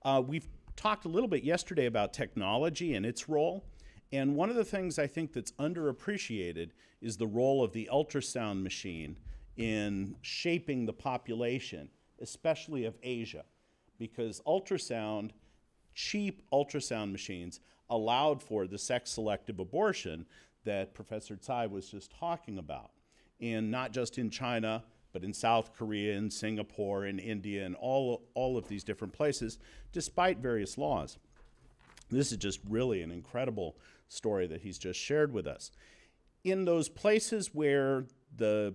We've talked a little bit yesterday about technology and its role. And one of the things I think that's underappreciated is the role of the ultrasound machine in shaping the population, especially of Asia, because cheap ultrasound machines allowed for the sex-selective abortion that Professor Tsai was just talking about. And not just in China, but in South Korea, in Singapore, in India, and all of these different places, despite various laws. This is just really an incredible story that he's just shared with us. In those places where the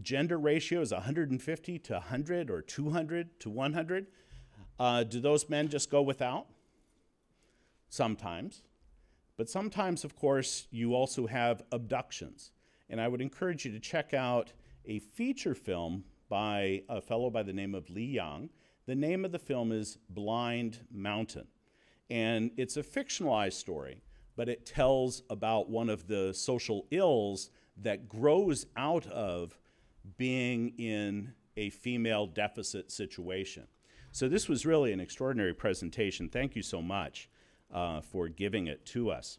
gender ratio is 150 to 100 or 200 to 100, do those men just go without? Sometimes. But sometimes, of course, you also have abductions. And I would encourage you to check out a feature film by a fellow by the name of Li Yang. The name of the film is Blind Mountain. And it's a fictionalized story, but it tells about one of the social ills that grows out of being in a female deficit situation. So this was really an extraordinary presentation. Thank you so much for giving it to us.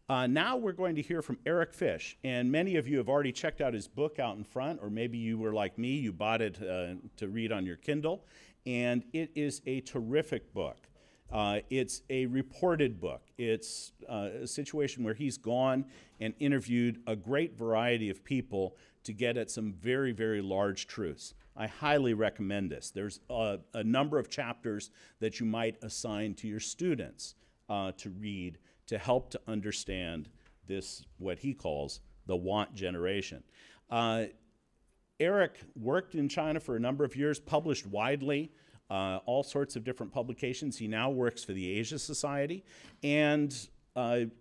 Now we're going to hear from Eric Fish, and many of you have already checked out his book out in front, or maybe you were like me, you bought it to read on your Kindle, and it is a terrific book. It's a reported book. It's a situation where he's gone and interviewed a great variety of people to get at some very, very large truths. I highly recommend this. There's a number of chapters that you might assign to your students to read to help to understand this, what he calls the want generation. Eric worked in China for a number of years, published widely, all sorts of different publications. He now works for the Asia Society, and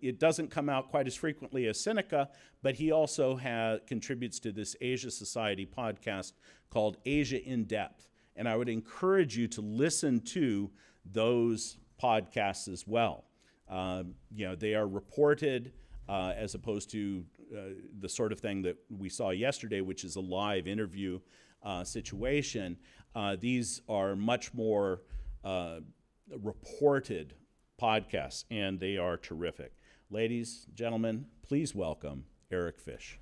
it doesn't come out quite as frequently as Seneca, but he also contributes to this Asia Society podcast called Asia in Depth. And I would encourage you to listen to those podcasts as well. They are reported as opposed to the sort of thing that we saw yesterday, which is a live interview situation. These are much more reported podcasts, and they are terrific. Ladies, gentlemen, please welcome Eric Fish.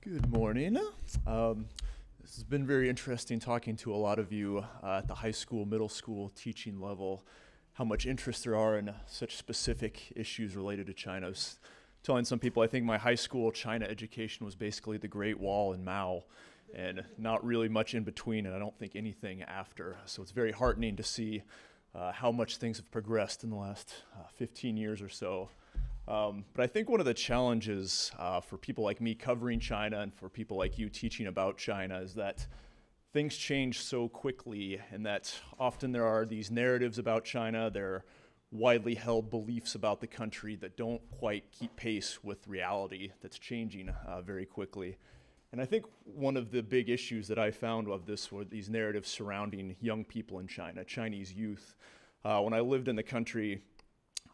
Good morning. This has been very interesting talking to a lot of you at the high school, middle school teaching level, how much interest there are in such specific issues related to China. I was telling some people I think my high school China education was basically the Great Wall and Mao, and not really much in between, and I don't think anything after. So it's very heartening to see how much things have progressed in the last 15 years or so. But I think one of the challenges for people like me covering China and for people like you teaching about China is that things change so quickly, and that often there are these narratives about China, there are widely held beliefs about the country that don't quite keep pace with reality that's changing very quickly. And I think one of the big issues that I found of this were these narratives surrounding young people in China, Chinese youth. When I lived in the country,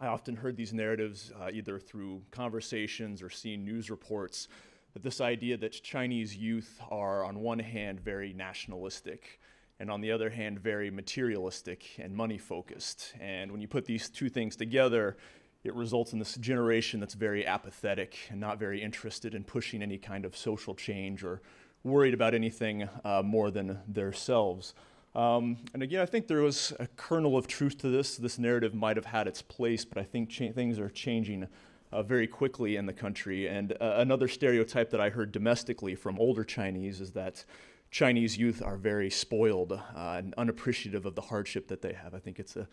I often heard these narratives either through conversations or seeing news reports, that this idea that Chinese youth are on one hand very nationalistic and on the other hand very materialistic and money focused. And when you put these two things together, it results in this generation that's very apathetic and not very interested in pushing any kind of social change or worried about anything more than themselves. And again, I think there was a kernel of truth to this. This narrative might have had its place, but I think things are changing very quickly in the country. And another stereotype that I heard domestically from older Chinese is that Chinese youth are very spoiled and unappreciative of the hardship that they have. I think it's a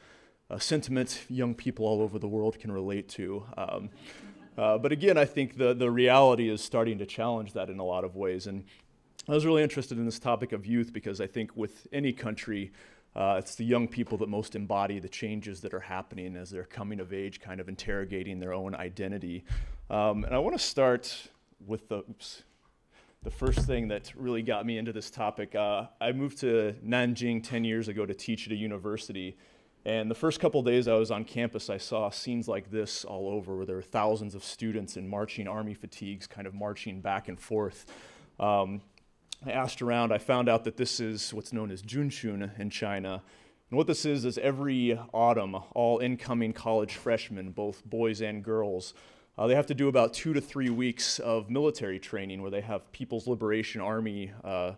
sentiment young people all over the world can relate to. But again, I think the reality is starting to challenge that in a lot of ways. And I was really interested in this topic of youth because I think with any country, it's the young people that most embody the changes that are happening as they're coming of age, kind of interrogating their own identity. And I want to start with the first thing that really got me into this topic. I moved to Nanjing 10 years ago to teach at a university, And the first couple days I was on campus, I saw scenes like this all over, where there were thousands of students in marching army fatigues kind of marching back and forth. I asked around, I found out that this is what's known as Junshun in China. And what this is every autumn, all incoming college freshmen, both boys and girls, they have to do about 2 to 3 weeks of military training where they have People's Liberation Army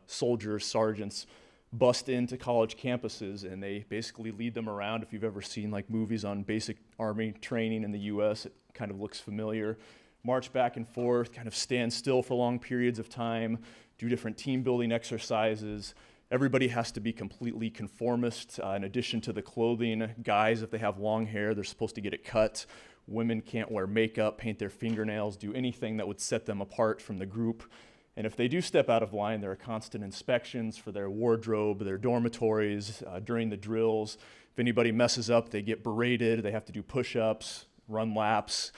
soldiers, sergeants, bust into college campuses, and they basically lead them around. If you've ever seen like movies on basic army training in the US, it kind of looks familiar. March back and forth, kind of stand still for long periods of time, do different team building exercises. Everybody has to be completely conformist. In addition to the clothing, guys, if they have long hair, they're supposed to get it cut. Women can't wear makeup, paint their fingernails, do anything that would set them apart from the group. And if they do step out of line, there are constant inspections for their wardrobe, their dormitories, during the drills. If anybody messes up, they get berated. They have to do push-ups, run laps,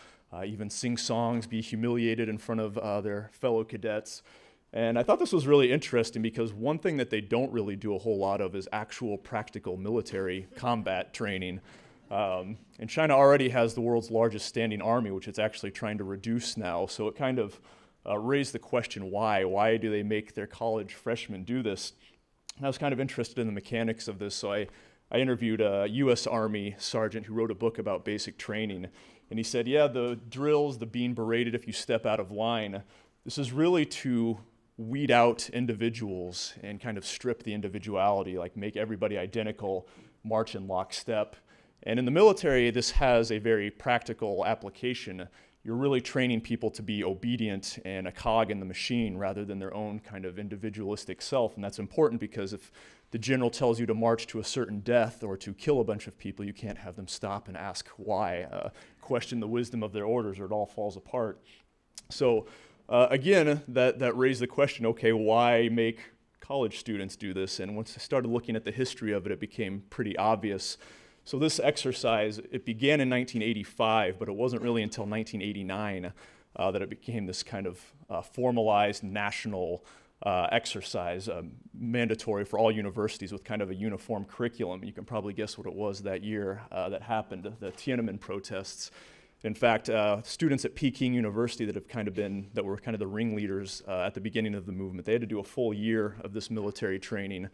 even sing songs, be humiliated in front of their fellow cadets. And I thought this was really interesting because one thing that they don't really do a whole lot of is actual practical military combat training. And China already has the world's largest standing army, which it's actually trying to reduce now. So it kind of raised the question, why? Why do they make their college freshmen do this? And I was kind of interested in the mechanics of this, so I interviewed a U.S. Army sergeant who wrote a book about basic training. And he said, yeah, the drills, the being berated if you step out of line, this is really to weed out individuals and kind of strip the individuality, like make everybody identical, march in lockstep. And in the military, this has a very practical application. You're really training people to be obedient and a cog in the machine rather than their own kind of individualistic self. And that's important because if the general tells you to march to a certain death or to kill a bunch of people, you can't have them stop and ask why, question the wisdom of their orders, or it all falls apart. So again, that raised the question, okay, why make college students do this? And once I started looking at the history of it, it became pretty obvious. So this exercise, it began in 1985, but it wasn't really until 1989 that it became this kind of formalized national exercise, mandatory for all universities with kind of a uniform curriculum. You can probably guess what it was that year that happened, the Tiananmen protests. In fact, students at Peking University that were kind of the ringleaders at the beginning of the movement, they had to do a full year of this military training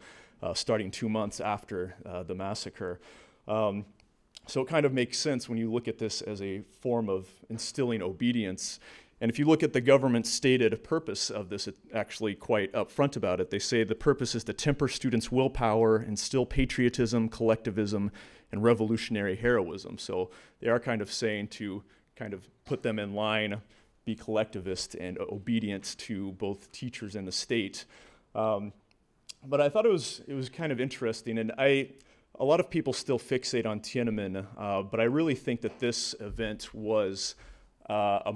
starting 2 months after the massacre. So it kind of makes sense when you look at this as a form of instilling obedience. And if you look at the government's stated purpose of this, it's actually quite upfront about it. They say the purpose is to temper students' willpower, instill patriotism, collectivism, and revolutionary heroism. So they are kind of saying to kind of put them in line, be collectivist and obedient to both teachers and the state. But I thought it was kind of interesting, and a lot of people still fixate on Tiananmen, but I really think that this event was a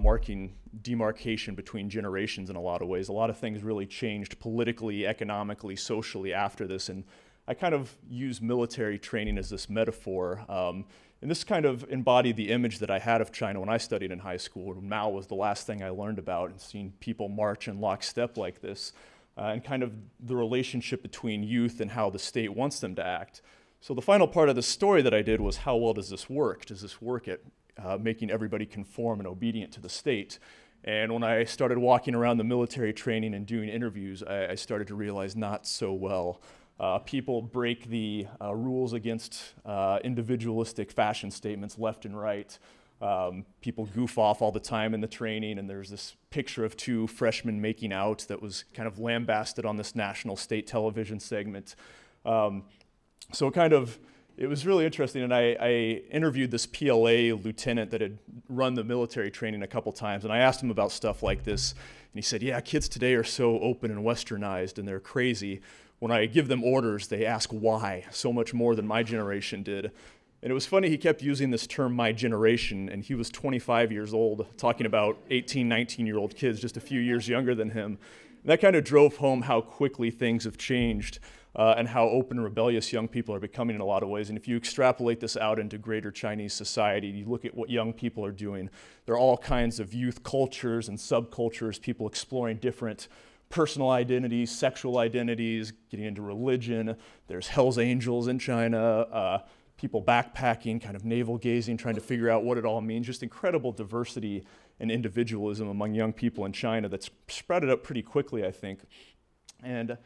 demarcation between generations in a lot of ways. A lot of things really changed politically, economically, socially after this, and I kind of use military training as this metaphor. And this kind of embodied the image that I had of China when I studied in high school. Mao was the last thing I learned about, and seeing people march in lockstep like this, and kind of the relationship between youth and how the state wants them to act. So the final part of the story that I did was, how well does this work? Does this work at making everybody conform and obedient to the state? And when I started walking around the military training and doing interviews, I started to realize not so well. People break the rules against individualistic fashion statements left and right. People goof off all the time in the training, and there's this picture of 2 freshmen making out that was kind of lambasted on this national state television segment. So it was really interesting, and I interviewed this PLA lieutenant that had run the military training a couple times, and I asked him about stuff like this, and he said, yeah, kids today are so open and westernized, and they're crazy. When I give them orders, they ask why, so much more than my generation did. And it was funny, he kept using this term, my generation, and he was 25 years old, talking about 18, 19-year-old kids, just a few years younger than him. And that kind of drove home how quickly things have changed. And how open and rebellious young people are becoming in a lot of ways. And if you extrapolate this out into greater Chinese society, you look at what young people are doing, there are all kinds of youth cultures and subcultures, people exploring different personal identities, sexual identities, getting into religion. There's Hell's Angels in China. people backpacking, kind of navel-gazing, trying to figure out what it all means. Just incredible diversity and individualism among young people in China that's spread it up pretty quickly, I think. And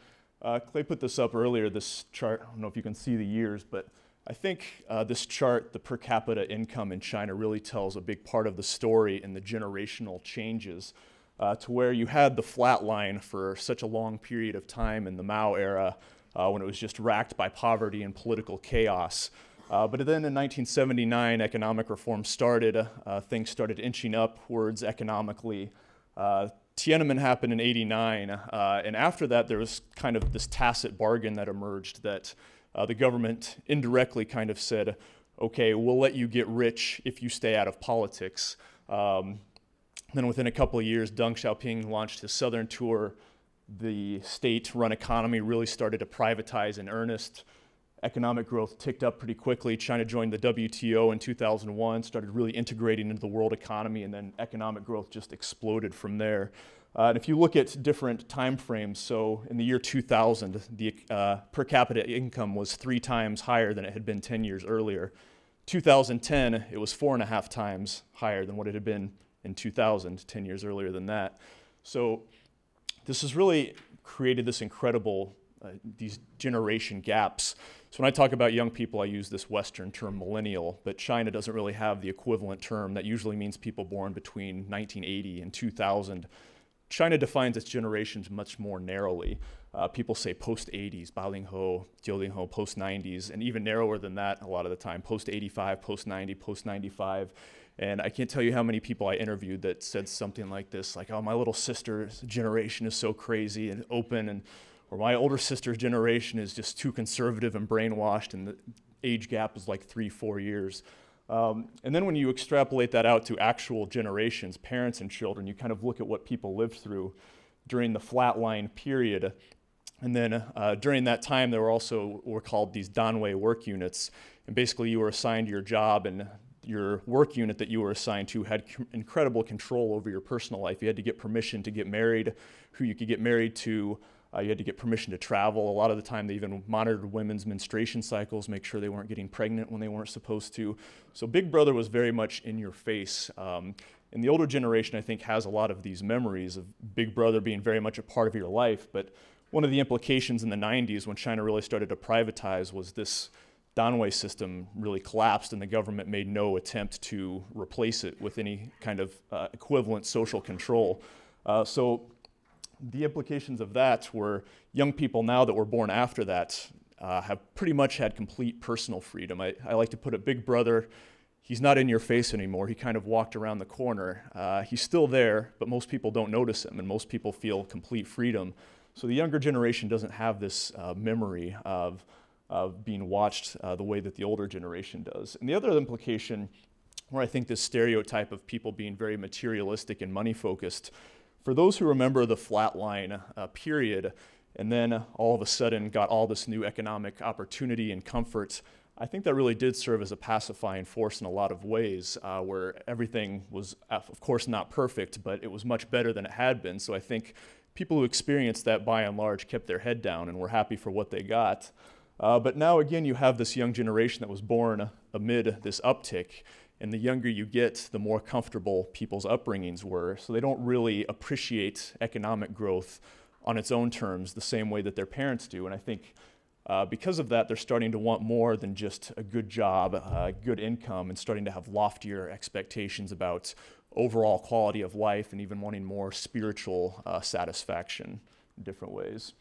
Clay put this up earlier, this chart. I don't know if you can see the years, but I think this chart, the per capita income in China, really tells a big part of the story in the generational changes to where you had the flat line for such a long period of time in the Mao era when it was just racked by poverty and political chaos. But then in 1979, economic reform started. Things started inching upwards economically. Tiananmen happened in '89, and after that, there was kind of this tacit bargain that emerged that the government indirectly kind of said, okay, we'll let you get rich if you stay out of politics. Then within a couple of years, Deng Xiaoping launched his Southern tour. The state-run economy really started to privatize in earnest. Economic growth ticked up pretty quickly. China joined the WTO in 2001, started really integrating into the world economy, and then economic growth just exploded from there. And if you look at different time frames, so in the year 2000, the per capita income was 3 times higher than it had been 10 years earlier. 2010, it was 4.5 times higher than what it had been in 2000, 10 years earlier than that. So this has really created this incredible, these generation gaps. So when I talk about young people, I use this Western term millennial, but China doesn't really have the equivalent term. That usually means people born between 1980 and 2000. China defines its generations much more narrowly. People say post-80s, 80后,90后, post-90s, and even narrower than that a lot of the time, post-85, post-90, post-95. And I can't tell you how many people I interviewed that said something like this, like, oh, my little sister's generation is so crazy and open, or my older sister's generation is just too conservative and brainwashed, and the age gap is like 3-4 years. And then when you extrapolate that out to actual generations, parents and children, you kind of look at what people lived through during the flatline period. And then during that time, there were called these Danwei work units. And basically you were assigned your job, and your work unit that you were assigned to had incredible control over your personal life. You had to get permission to get married, who you could get married to. You had to get permission to travel. A lot of the time, they even monitored women's menstruation cycles, make sure they weren't getting pregnant when they weren't supposed to. So Big Brother was very much in your face. And the older generation, I think, has a lot of these memories of Big Brother being very much a part of your life. But one of the implications in the 90s when China really started to privatize was this Danwei system really collapsed, and the government made no attempt to replace it with any kind of equivalent social control. So the implications of that were young people now that were born after that have pretty much had complete personal freedom. I like to put it, Big Brother, he's not in your face anymore. He kind of walked around the corner. He's still there, but most people don't notice him, and most people feel complete freedom. So the younger generation doesn't have this memory of being watched the way that the older generation does. And the other implication, where I think this stereotype of people being very materialistic and money-focused, for those who remember the flatline period, and then all of a sudden got all this new economic opportunity and comfort, I think that really did serve as a pacifying force in a lot of ways, where everything was, of course, not perfect, but it was much better than it had been. So I think people who experienced that, by and large, kept their head down and were happy for what they got. But now, again, you have this young generation that was born amid this uptick. And the younger you get, the more comfortable people's upbringings were. So they don't really appreciate economic growth on its own terms the same way that their parents do. And I think because of that, they're starting to want more than just a good job, good income, and starting to have loftier expectations about overall quality of life, and even wanting more spiritual satisfaction in different ways.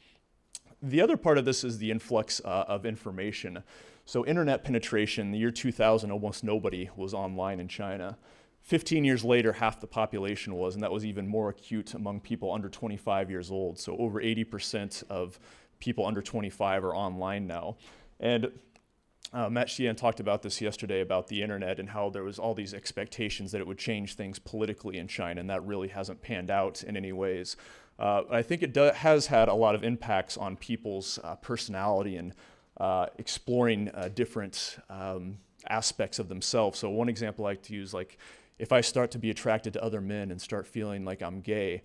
The other part of this is the influx of information. So internet penetration, in the year 2000, almost nobody was online in China. 15 years later, half the population was, and that was even more acute among people under 25 years old. So over 80% of people under 25 are online now. And Matt Sheehan talked about this yesterday, about the internet and how there was all these expectations that it would change things politically in China, and that really hasn't panned out in any ways. I think it has had a lot of impacts on people's personality and exploring different aspects of themselves. So one example I like to use, like if I start to be attracted to other men and start feeling like I'm gay,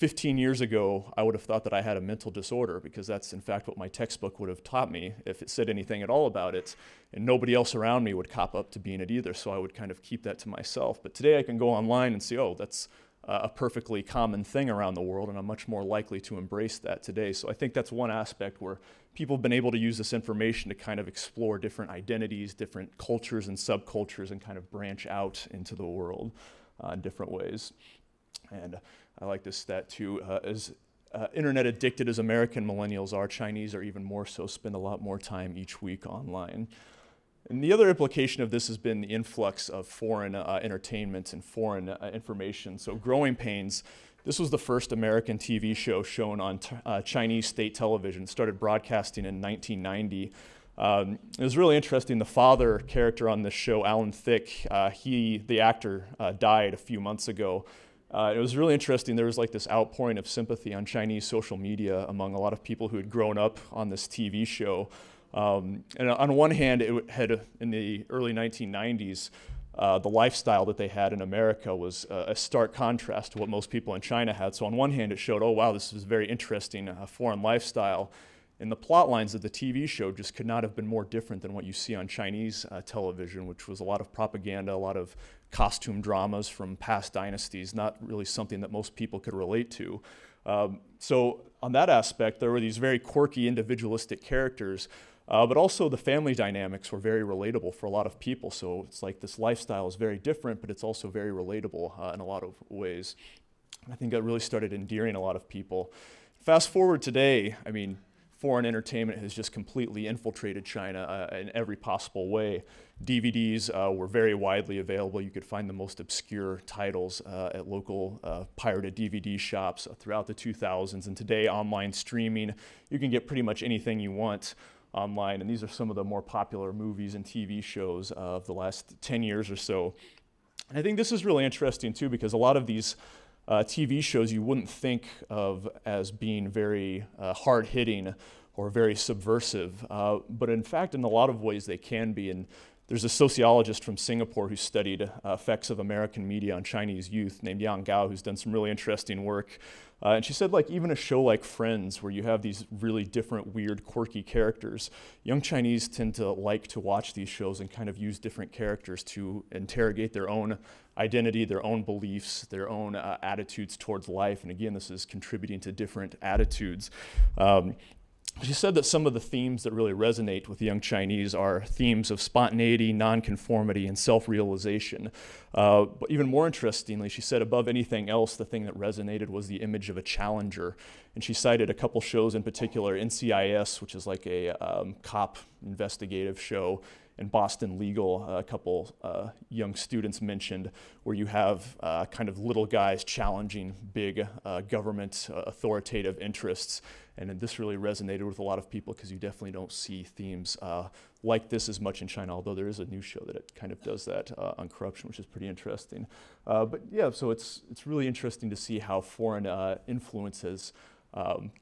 15 years ago, I would have thought that I had a mental disorder, because that's in fact what my textbook would have taught me if it said anything at all about it, and nobody else around me would cop up to being it either, so I would kind of keep that to myself. But today I can go online and see, oh, that's a perfectly common thing around the world, and I'm much more likely to embrace that today. So I think that's one aspect where people have been able to use this information to kind of explore different identities, different cultures and subcultures, and kind of branch out into the world in different ways. And I like this stat too, as internet addicted as American millennials are, Chinese are even more so, spend a lot more time each week online. And the other implication of this has been the influx of foreign entertainment and foreign information. So Growing Pains, this was the first American TV show shown on Chinese state television. It started broadcasting in 1990. It was really interesting. The father character on this show, Alan Thicke, the actor, died a few months ago. It was really interesting. There was like this outpouring of sympathy on Chinese social media among a lot of people who had grown up on this TV show. And on one hand, it had, in the early 1990s, the lifestyle that they had in America was a stark contrast to what most people in China had. So on one hand, it showed, oh wow, this is very interesting, foreign lifestyle. And the plot lines of the TV show just could not have been more different than what you see on Chinese television, which was a lot of propaganda, a lot of costume dramas from past dynasties, not really something that most people could relate to. So on that aspect, there were these very quirky, individualistic characters, but also the family dynamics were very relatable for a lot of people. So it's like this lifestyle is very different, but it's also very relatable in a lot of ways. I think that really started endearing a lot of people. Fast forward today, I mean, foreign entertainment has just completely infiltrated China in every possible way. DVDs were very widely available. You could find the most obscure titles at local pirated DVD shops throughout the 2000s. And today, online streaming, you can get pretty much anything you want online. And these are some of the more popular movies and TV shows of the last 10 years or so. And I think this is really interesting too, because a lot of these TV shows you wouldn't think of as being very hard-hitting or very subversive, but in fact, in a lot of ways, they can be. And there's a sociologist from Singapore who studied effects of American media on Chinese youth named Yang Gao, who's done some really interesting work. And she said, like, even a show like Friends, where you have these really different, weird, quirky characters, young Chinese tend to like to watch these shows and kind of use different characters to interrogate their own identity, their own beliefs, their own attitudes towards life. And again, this is contributing to different attitudes. She said that some of the themes that really resonate with young Chinese are themes of spontaneity, nonconformity, and self-realization. But even more interestingly, she said above anything else, the thing that resonated was the image of a challenger. And she cited a couple shows in particular, NCIS, which is like a cop investigative show, and Boston Legal, a couple young students mentioned, where you have kind of little guys challenging big government authoritative interests. And this really resonated with a lot of people because you definitely don't see themes like this as much in China, although there is a new show that it kind of does that on corruption, which is pretty interesting. But yeah, so it's really interesting to see how foreign influence has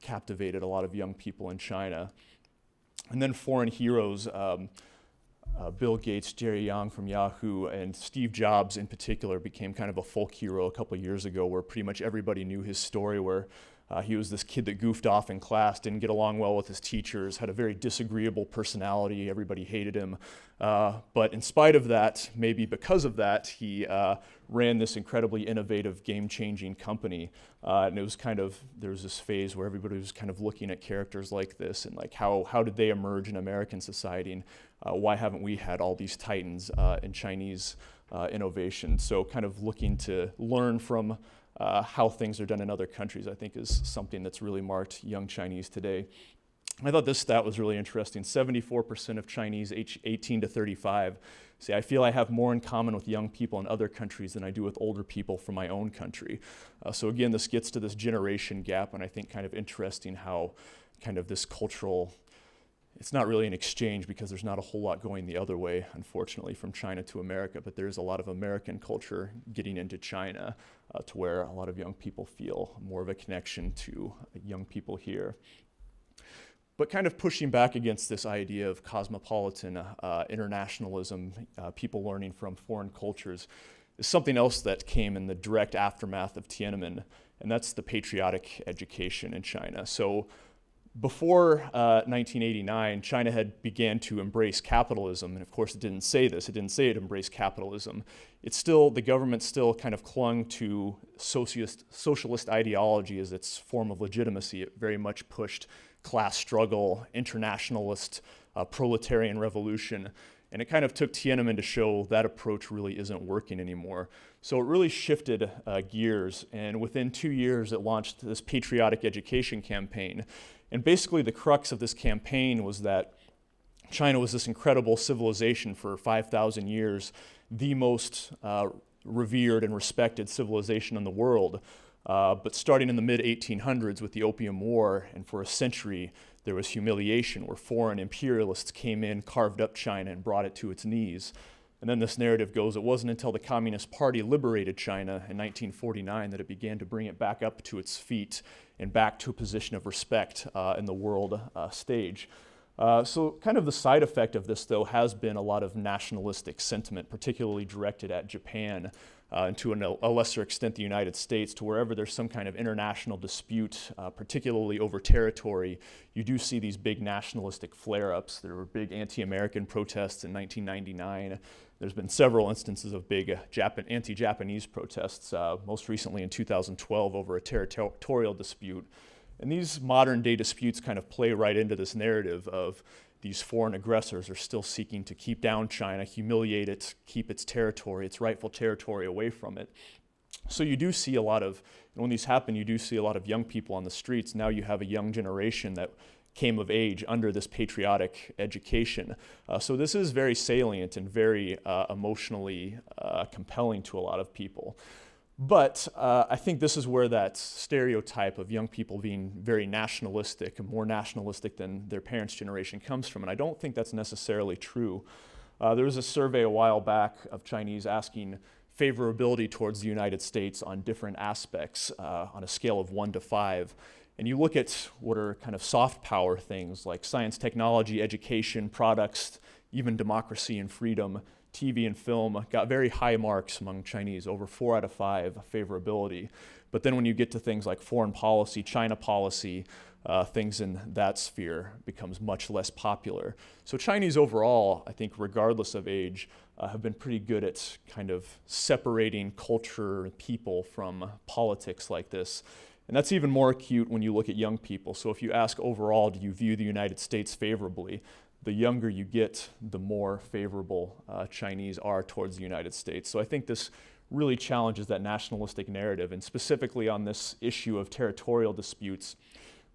captivated a lot of young people in China. And then foreign heroes, Bill Gates, Jerry Yang from Yahoo, and Steve Jobs in particular became kind of a folk hero a couple years ago, where pretty much everybody knew his story, where he was this kid that goofed off in class, didn't get along well with his teachers, had a very disagreeable personality, everybody hated him. But in spite of that, maybe because of that, he ran this incredibly innovative, game-changing company. And it was kind of, there was this phase where everybody was kind of looking at characters like this and like how did they emerge in American society, and why haven't we had all these titans in Chinese innovation? So kind of looking to learn from how things are done in other countries, I think, is something that's really marked young Chinese today. I thought this stat was really interesting. 74% of Chinese age 18 to 35 say, I feel I have more in common with young people in other countries than I do with older people from my own country. So again, this gets to this generation gap, and I think kind of interesting how kind of this cultural, it's not really an exchange because there's not a whole lot going the other way, unfortunately, from China to America, but there's a lot of American culture getting into China to where a lot of young people feel more of a connection to young people here. But kind of pushing back against this idea of cosmopolitan internationalism, people learning from foreign cultures, is something else that came in the direct aftermath of Tiananmen, and that's the patriotic education in China. So before 1989, China had began to embrace capitalism, and of course it didn't say this. It didn't say it embraced capitalism. The government still kind of clung to socialist ideology as its form of legitimacy. It very much pushed class struggle, internationalist, proletarian revolution, and it kind of took Tiananmen to show that approach really isn't working anymore. So it really shifted gears, and within 2 years it launched this patriotic education campaign. And basically the crux of this campaign was that China was this incredible civilization for 5,000 years, the most revered and respected civilization in the world. But starting in the mid-1800s with the Opium War, and for a century, there was humiliation where foreign imperialists came in, carved up China, and brought it to its knees. And then this narrative goes, it wasn't until the Communist Party liberated China in 1949 that it began to bring it back up to its feet and back to a position of respect in the world stage. So kind of the side effect of this, though, has been a lot of nationalistic sentiment, particularly directed at Japan, and to a lesser extent the United States, to wherever there's some kind of international dispute, particularly over territory, you do see these big nationalistic flare-ups. There were big anti-American protests in 1999. There's been several instances of big anti-Japanese protests, most recently in 2012 over a territorial dispute. And these modern day disputes kind of play right into this narrative of these foreign aggressors are still seeking to keep down China, humiliate it, keep its territory, its rightful territory away from it. So you do see a lot of, when these happen, you do see a lot of young people on the streets. Now you have a young generation that came of age under this patriotic education. So this is very salient and very emotionally compelling to a lot of people. But I think this is where that stereotype of young people being very nationalistic, more nationalistic than their parents' generation comes from, and I don't think that's necessarily true. There was a survey a while back of Chinese asking favorability towards the United States on different aspects on a scale of 1 to 5. And you look at what are kind of soft power things like science, technology, education, products, even democracy and freedom. TV and film got very high marks among Chinese, over 4 out of 5 favorability. But then when you get to things like foreign policy, China policy, things in that sphere becomes much less popular. So Chinese overall, I think regardless of age, have been pretty good at kind of separating culture and people from politics like this. And that's even more acute when you look at young people. So if you ask overall, do you view the United States favorably? The younger you get, the more favorable Chinese are towards the United States. So I think this really challenges that nationalistic narrative, and specifically on this issue of territorial disputes,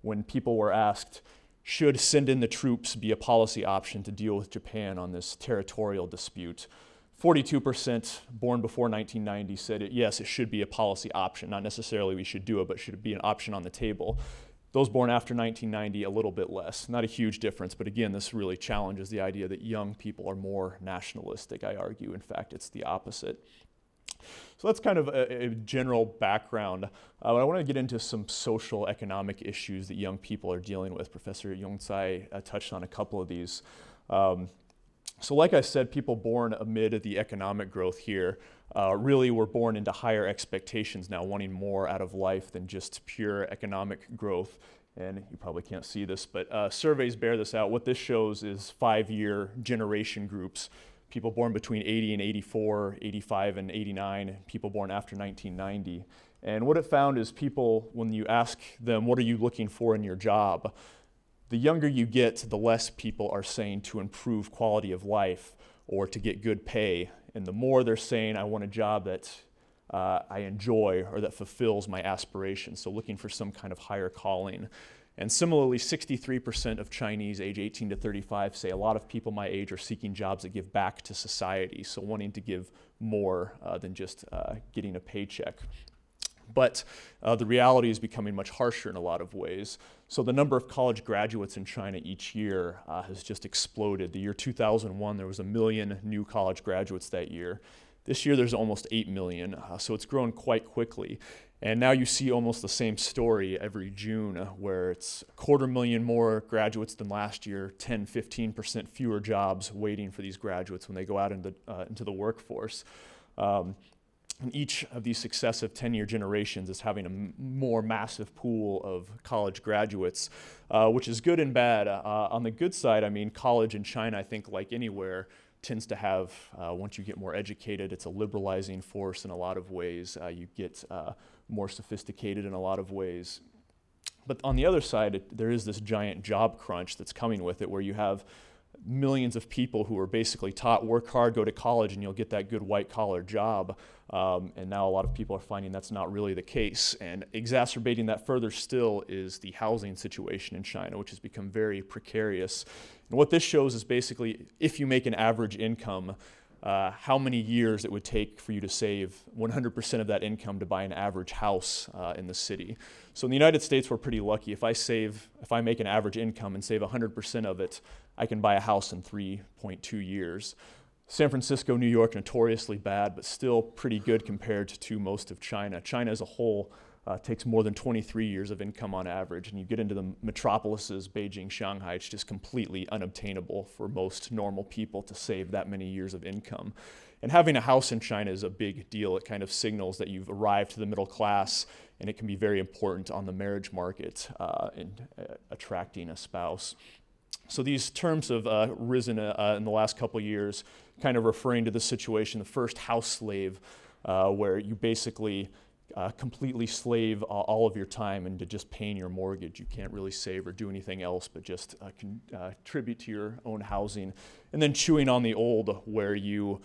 when people were asked, should send in the troops be a policy option to deal with Japan on this territorial dispute? 42% born before 1990 said, yes, it should be a policy option. Not necessarily we should do it, but should it be an option on the table? Those born after 1990, a little bit less. Not a huge difference, but again, this really challenges the idea that young people are more nationalistic, I argue. In fact, it's the opposite. So that's kind of a general background. But I want to get into some social economic issues that young people are dealing with. Professor Yongcai touched on a couple of these. So like I said, people born amid the economic growth here really were born into higher expectations now, wanting more out of life than just pure economic growth. And you probably can't see this, but surveys bear this out. What this shows is 5-year generation groups, people born between 80 and 84, 85 and 89, people born after 1990. And what it found is people, when you ask them, what are you looking for in your job? The younger you get, the less people are saying to improve quality of life or to get good pay. And the more they're saying, I want a job that I enjoy or that fulfills my aspirations. So looking for some kind of higher calling. And similarly, 63% of Chinese age 18 to 35 say a lot of people my age are seeking jobs that give back to society. So wanting to give more than just getting a paycheck. But the reality is becoming much harsher in a lot of ways. So the number of college graduates in China each year has just exploded. The year 2001, there was 1 million new college graduates that year. This year, there's almost 8 million, so it's grown quite quickly. And now you see almost the same story every June, where it's 250,000 more graduates than last year, 10–15% fewer jobs waiting for these graduates when they go out into the workforce. And each of these successive 10-year generations is having a more massive pool of college graduates, which is good and bad. On the good side, I mean, college in China, I think like anywhere, tends to have, once you get more educated, it's a liberalizing force in a lot of ways. You get more sophisticated in a lot of ways. But on the other side, there is this giant job crunch that's coming with it, where you have millions of people who are basically taught, work hard, go to college, and you'll get that good white-collar job. And now a lot of people are finding that's not really the case. And exacerbating that further still is the housing situation in China, which has become very precarious. And what this shows is basically, if you make an average income, how many years it would take for you to save 100% of that income to buy an average house in the city. So in the United States, we're pretty lucky. If I make an average income and save 100% of it, I can buy a house in 3.2 years. San Francisco, New York, notoriously bad, but still pretty good compared to most of China. China as a whole takes more than 23 years of income on average, and you get into the metropolises, Beijing, Shanghai, it's just completely unobtainable for most normal people to save that many years of income. And having a house in China is a big deal. It kind of signals that you've arrived to the middle class, and it can be very important on the marriage market in attracting a spouse. So these terms have risen in the last couple of years, kind of referring to the situation, the first house slave, where you basically completely slave all of your time into just paying your mortgage. You can't really save or do anything else but just contribute to your own housing. And then chewing on the old, where you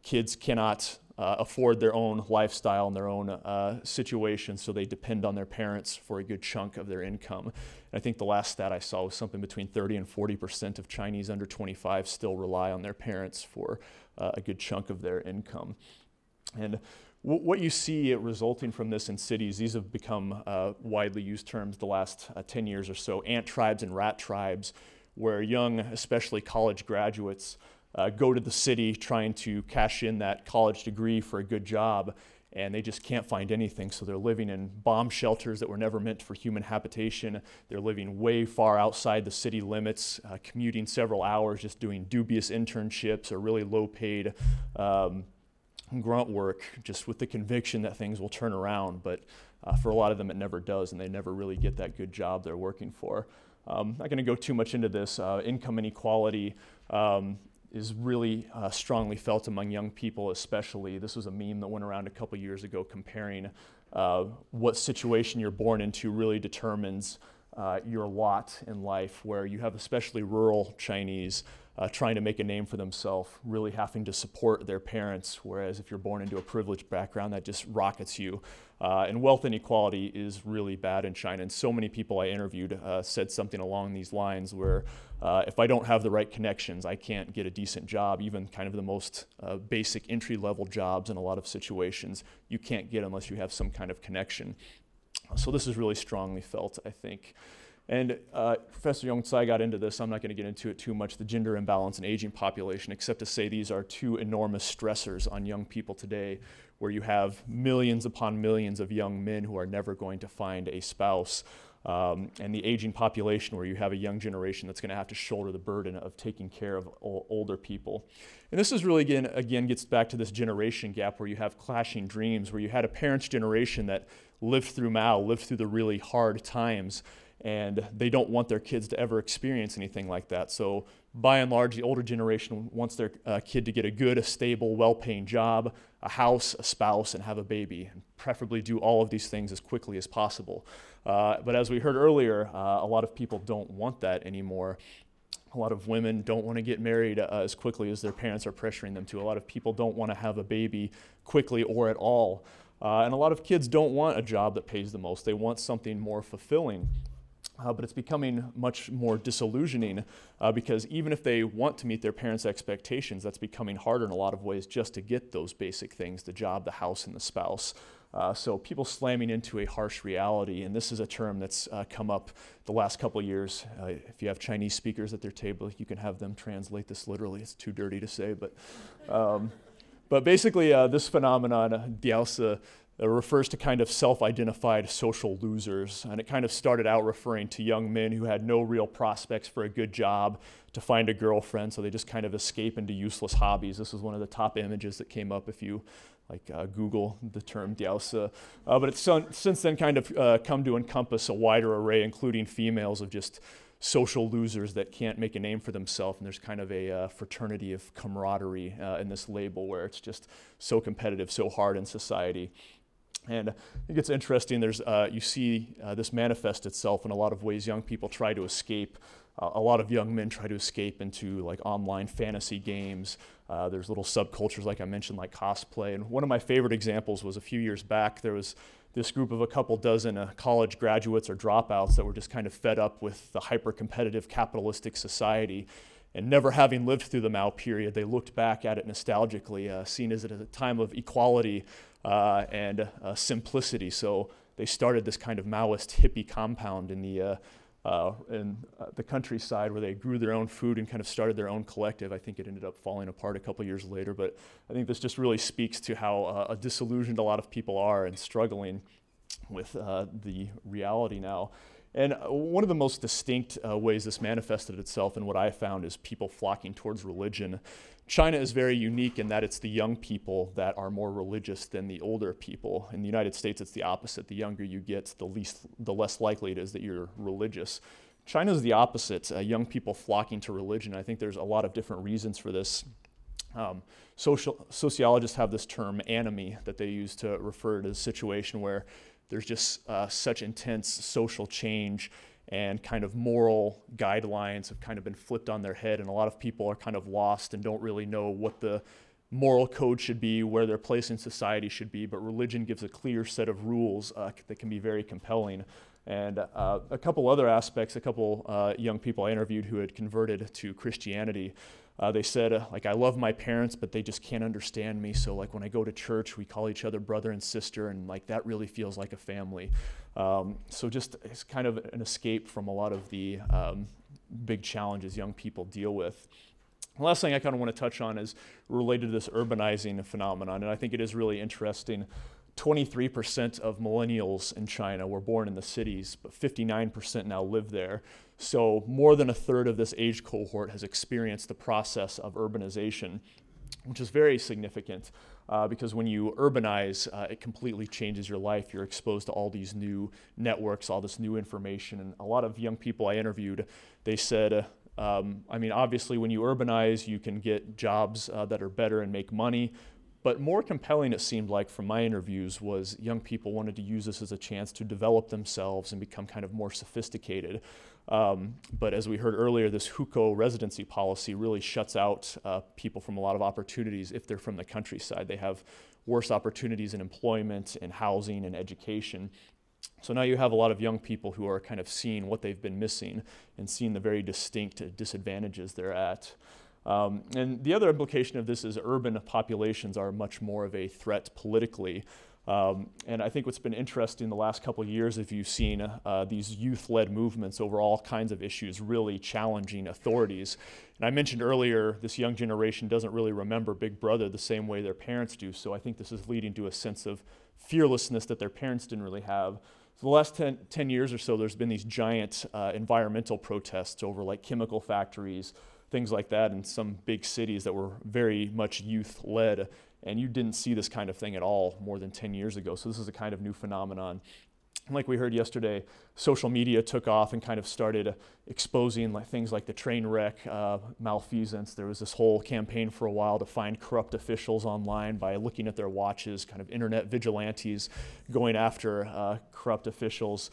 kids cannot afford their own lifestyle and their own situation, so they depend on their parents for a good chunk of their income. And I think the last stat I saw was something between 30 and 40% of Chinese under 25 still rely on their parents for a good chunk of their income. And what you see resulting from this in cities, these have become widely used terms the last 10 years or so, ant tribes and rat tribes, where young, especially college graduates, go to the city trying to cash in that college degree for a good job, and they just can't find anything. So they're living in bomb shelters that were never meant for human habitation. They're living way far outside the city limits, commuting several hours, just doing dubious internships or really low-paid grunt work, just with the conviction that things will turn around. But for a lot of them, it never does, and they never really get that good job they're working for. I'm not going to go too much into this. Income inequality is really strongly felt among young people especially. This was a meme that went around a couple years ago comparing what situation you're born into really determines your lot in life, where you have especially rural Chinese trying to make a name for themselves, really having to support their parents, whereas if you're born into a privileged background, that just rockets you. And wealth inequality is really bad in China, and so many people I interviewed said something along these lines, where if I don't have the right connections, I can't get a decent job. Even kind of the most basic entry-level jobs in a lot of situations, you can't get unless you have some kind of connection. So this is really strongly felt, I think. And Professor Yong-Tsai got into this. I'm not going to get into it too much, the gender imbalance and aging population, except to say these are two enormous stressors on young people today, where you have millions upon millions of young men who are never going to find a spouse, and the aging population, where you have a young generation that's going to have to shoulder the burden of taking care of older people. And this is really, again, gets back to this generation gap, where you have clashing dreams, where you had a parent's generation that lived through Mao, lived through the really hard times, and they don't want their kids to ever experience anything like that. So by and large, the older generation wants their kid to get a good, a stable, well-paying job, a house, a spouse, and have a baby, and preferably do all of these things as quickly as possible. But as we heard earlier, a lot of people don't want that anymore. A lot of women don't want to get married as quickly as their parents are pressuring them to. A lot of people don't want to have a baby quickly or at all. And a lot of kids don't want a job that pays the most. They want something more fulfilling. But it's becoming much more disillusioning because even if they want to meet their parents' expectations, that's becoming harder in a lot of ways just to get those basic things, the job, the house, and the spouse. So people slamming into a harsh reality, and this is a term that's come up the last couple of years. If you have Chinese speakers at their table, you can have them translate this literally. It's too dirty to say, but basically this phenomenon, Diaosi, refers to kind of self-identified social losers, and it kind of started out referring to young men who had no real prospects for a good job, to find a girlfriend, so they just kind of escape into useless hobbies. This was one of the top images that came up if you Google the term diaosi. But it's since then kind of come to encompass a wider array, including females, of just social losers that can't make a name for themselves. And there's kind of a fraternity of camaraderie in this label, where it's just so competitive, so hard in society. And I think it's interesting, you see this manifest itself in a lot of ways. Young people try to escape. A lot of young men try to escape into like online fantasy games. There's little subcultures, like I mentioned, like cosplay. And one of my favorite examples was a few years back. There was this group of a couple dozen college graduates or dropouts that were just kind of fed up with the hyper-competitive capitalistic society. And never having lived through the Mao period, they looked back at it nostalgically, seeing as it as a time of equality and simplicity. So they started this kind of Maoist hippie compound in the countryside, where they grew their own food and kind of started their own collective. I think it ended up falling apart a couple years later, but I think this just really speaks to how disillusioned a lot of people are and struggling with the reality now. And one of the most distinct ways this manifested itself, and what I found, is people flocking towards religion. China is very unique in that it's the young people that are more religious than the older people. In the United States, it's the opposite. The younger you get, the less likely it is that you're religious. China is the opposite, young people flocking to religion. I think there's a lot of different reasons for this. Sociologists have this term, anomie, that they use to refer to the situation where there's just such intense social change, and kind of moral guidelines have kind of been flipped on their head, and a lot of people are kind of lost and don't really know what the moral code should be, where their place in society should be. But religion gives a clear set of rules that can be very compelling. And a couple other aspects, a couple young people I interviewed who had converted to Christianity, they said, I love my parents, but they just can't understand me. So when I go to church, we call each other brother and sister, and that really feels like a family. So just it's kind of an escape from a lot of the big challenges young people deal with. The last thing I kind of want to touch on is related to this urbanizing phenomenon, and I think it is really interesting. 23% of millennials in China were born in the cities, but 59% now live there. So more than a third of this age cohort has experienced the process of urbanization, which is very significant because when you urbanize, it completely changes your life. You're exposed to all these new networks, all this new information. And a lot of young people I interviewed, they said, obviously when you urbanize, you can get jobs that are better and make money. But more compelling, it seemed like, from my interviews, was young people wanted to use this as a chance to develop themselves and become kind of more sophisticated. But as we heard earlier, this hukou residency policy really shuts out people from a lot of opportunities if they're from the countryside. They have worse opportunities in employment and housing and education. So now you have a lot of young people who are kind of seeing what they've been missing and seeing the very distinct disadvantages they're at. And the other implication of this is urban populations are much more of a threat politically. And I think what's been interesting the last couple of years, if you've seen these youth-led movements over all kinds of issues really challenging authorities. And I mentioned earlier, this young generation doesn't really remember Big Brother the same way their parents do. So I think this is leading to a sense of fearlessness that their parents didn't really have. So the last 10 years or so, there's been these giant environmental protests over chemical factories, things like that, in some big cities that were very much youth-led, and you didn't see this kind of thing at all more than 10 years ago. So this is a kind of new phenomenon. And like we heard yesterday, social media took off and kind of started exposing things like the train wreck malfeasance. There was this whole campaign for a while to find corrupt officials online by looking at their watches, kind of internet vigilantes going after corrupt officials.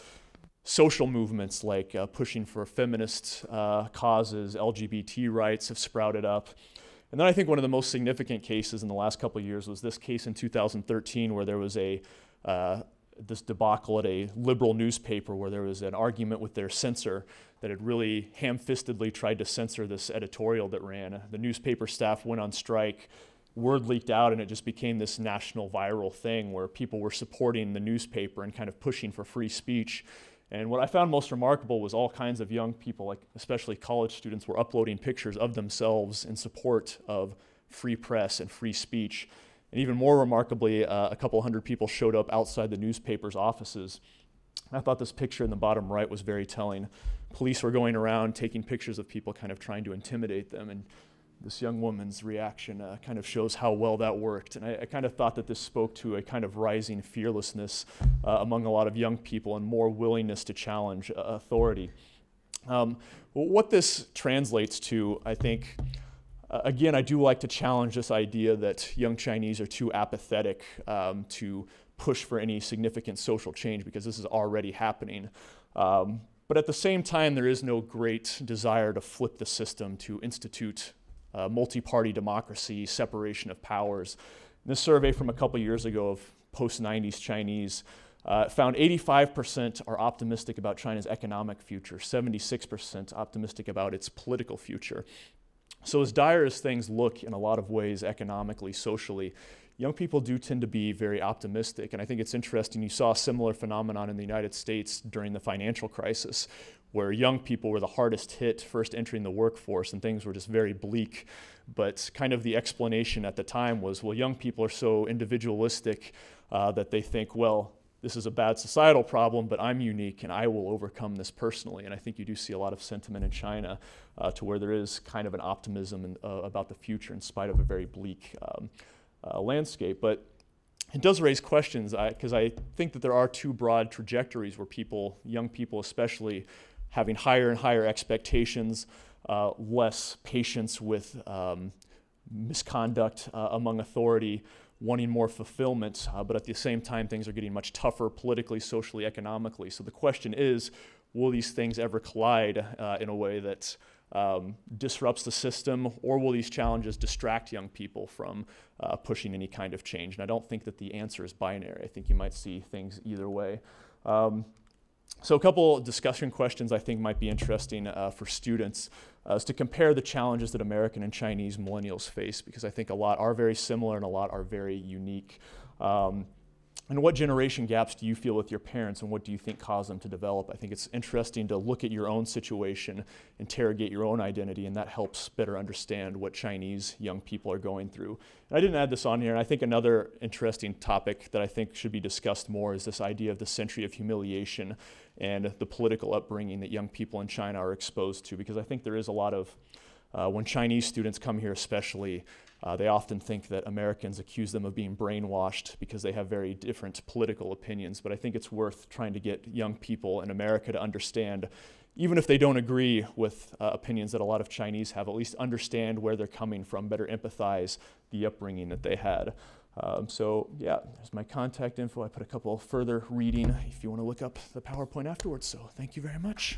Social movements like pushing for feminist causes, LGBT rights have sprouted up. And then I think one of the most significant cases in the last couple of years was this case in 2013 where there was this debacle at a liberal newspaper where there was an argument with their censor that had really ham-fistedly tried to censor this editorial that ran. The newspaper staff went on strike. Word leaked out, and it just became this national viral thing where people were supporting the newspaper and kind of pushing for free speech. And what I found most remarkable was all kinds of young people, especially college students, were uploading pictures of themselves in support of free press and free speech. And even more remarkably, a couple hundred people showed up outside the newspaper's offices. I thought this picture in the bottom right was very telling. Police were going around taking pictures of people, kind of trying to intimidate them. And This young woman's reaction kind of shows how well that worked. And I kind of thought that this spoke to a kind of rising fearlessness among a lot of young people and more willingness to challenge authority. Well, what this translates to, I think, again, I do like to challenge this idea that young Chinese are too apathetic to push for any significant social change, because this is already happening. But at the same time, there is no great desire to flip the system, to institute multi-party democracy, separation of powers. And this survey from a couple years ago of post-90s Chinese found 85% are optimistic about China's economic future, 76% optimistic about its political future. So as dire as things look in a lot of ways economically, socially, young people do tend to be very optimistic. And I think it's interesting, you saw a similar phenomenon in the United States during the financial crisis, where young people were the hardest hit first entering the workforce, and things were just very bleak. But kind of the explanation at the time was, well, young people are so individualistic that they think, well, this is a bad societal problem, but I'm unique and I will overcome this personally. And I think you do see a lot of sentiment in China to where there is kind of an optimism about the future in spite of a very bleak landscape. But it does raise questions, because I think that there are two broad trajectories where people, young people especially, having higher and higher expectations, less patience with misconduct among authority, wanting more fulfillment, but at the same time things are getting much tougher politically, socially, economically. So the question is, will these things ever collide in a way that disrupts the system, or will these challenges distract young people from pushing any kind of change? And I don't think that the answer is binary. I think you might see things either way. So a couple discussion questions I think might be interesting for students is to compare the challenges that American and Chinese millennials face, because I think a lot are very similar and a lot are very unique. And what generation gaps do you feel with your parents, and what do you think caused them to develop? I think it's interesting to look at your own situation, interrogate your own identity, and that helps better understand what Chinese young people are going through. And I didn't add this on here, and I think another interesting topic that I think should be discussed more is this idea of the century of humiliation and the political upbringing that young people in China are exposed to, because I think there is a lot of, when Chinese students come here especially, they often think that Americans accuse them of being brainwashed because they have very different political opinions. But I think it's worth trying to get young people in America to understand, even if they don't agree with opinions that a lot of Chinese have, at least understand where they're coming from, better empathize the upbringing that they had. So yeah, there's my contact info. I put a couple further reading if you want to look up the PowerPoint afterwards. So thank you very much.